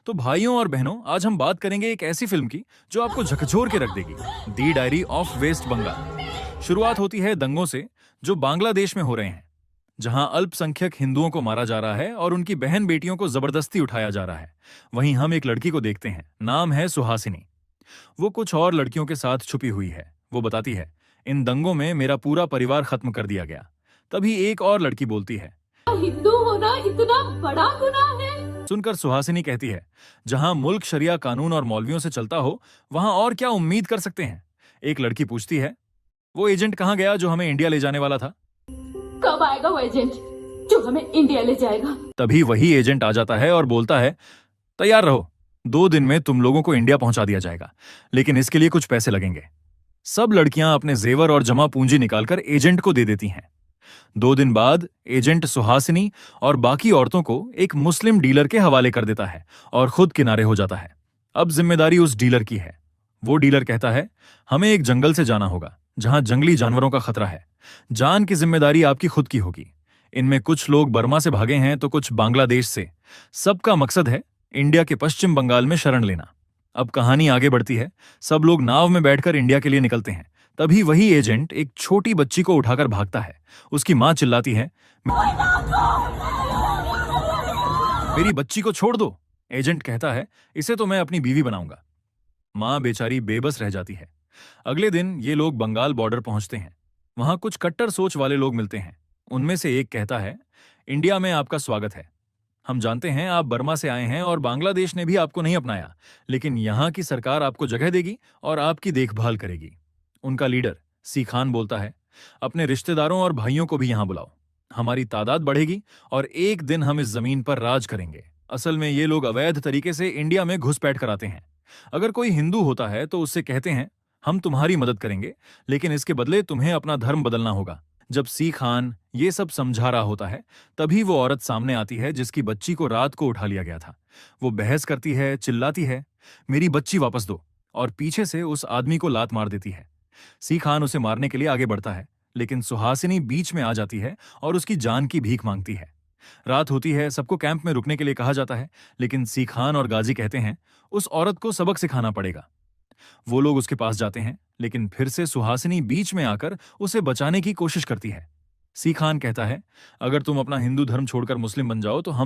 तो भाइयों और बहनों, आज हम बात करेंगे एक ऐसी फिल्म की जो आपको झकझोर के रख देगी। दी डायरी ऑफ वेस्ट बंगाल। शुरुआत होती है दंगों से जो बांग्लादेश में हो रहे हैं, जहां अल्पसंख्यक हिंदुओं को मारा जा रहा है और उनकी बहन बेटियों को जबरदस्ती उठाया जा रहा है। वहीं हम एक लड़की को देखते हैं, नाम है सुहासिनी। वो कुछ और लड़कियों के साथ छुपी हुई है। वो बताती है, इन दंगों में मेरा पूरा परिवार खत्म कर दिया गया। तभी एक और लड़की बोलती है, हिंदू होना इतना बड़ा गुनाह है। सुनकर सुहासिनी कहती है, जहां मुल्क शरिया कानून और मौलवियों से चलता हो, वहां और क्या उम्मीद कर सकते हैं। एक लड़की पूछती है, वो एजेंट कहाँ गया जो हमें इंडिया ले जाने वाला था। कब आएगा वो एजेंट जो हमें इंडिया ले जाएगा? तभी वही एजेंट आ जाता है और बोलता है, तैयार रहो, 2 दिन में तुम लोगों को इंडिया पहुंचा दिया जाएगा, लेकिन इसके लिए कुछ पैसे लगेंगे। सब लड़कियां अपने जेवर और जमा पूंजी निकालकर एजेंट को दे देती हैं। 2 दिन बाद एजेंट सुहासिनी और बाकी औरतों को एक मुस्लिम डीलर के हवाले कर देता है और खुद किनारे हो जाता है। अब जिम्मेदारी उस डीलर की है। वो डीलर कहता है, हमें एक जंगल से जाना होगा जहां जंगली जानवरों का खतरा है। जान की जिम्मेदारी आपकी खुद की होगी। इनमें कुछ लोग बर्मा से भागे हैं तो कुछ बांग्लादेश से। सबका मकसद है इंडिया के पश्चिम बंगाल में शरण लेना। अब कहानी आगे बढ़ती है। सब लोग नाव में बैठकर इंडिया के लिए निकलते हैं। तभी वही एजेंट एक छोटी बच्ची को उठाकर भागता है। उसकी मां चिल्लाती है, मेरी बच्ची को छोड़ दो। एजेंट कहता है, इसे तो मैं अपनी बीवी बनाऊंगा। मां बेचारी बेबस रह जाती है। अगले दिन ये लोग बंगाल बॉर्डर पहुंचते हैं। वहां कुछ कट्टर सोच वाले लोग मिलते हैं। उनमें से एक कहता है, इंडिया में आपका स्वागत है। हम जानते हैं आप बर्मा से आए हैं और बांग्लादेश ने भी आपको नहीं अपनाया, लेकिन यहाँ की सरकार आपको जगह देगी और आपकी देखभाल करेगी। उनका लीडर सी खान बोलता है, अपने रिश्तेदारों और भाइयों को भी यहाँ बुलाओ। हमारी तादाद बढ़ेगी और एक दिन हम इस जमीन पर राज करेंगे। असल में ये लोग अवैध तरीके से इंडिया में घुसपैठ कराते हैं। अगर कोई हिंदू होता है तो उससे कहते हैं, हम तुम्हारी मदद करेंगे, लेकिन इसके बदले तुम्हें अपना धर्म बदलना होगा। जब सी खान ये सब समझा रहा होता है, तभी वो औरत सामने आती है जिसकी बच्ची को रात को उठा लिया गया था। वो बहस करती है, चिल्लाती है, मेरी बच्ची वापस दो, और पीछे से उस आदमी को लात मार देती है। सी खान उसे मारने के लिए आगे बढ़ता है, लेकिन सुहासिनी बीच में आ जाती है और उसकी जान की भीख मांगती है। रात होती है, सबको कैंप में रुकने के लिए कहा जाता है, लेकिन सी खान और गाजी कहते हैं, उस औरत को सबक सिखाना पड़ेगा। वो लोग उसके पास जाते हैं, लेकिन फिर से सुहासिनी बीच में आकर उसे बचाने की कोशिश करती है। सी खान कहता है, अगर तुम अपना हिंदू धर्म छोड़कर मुस्लिम बन जाओ तो हम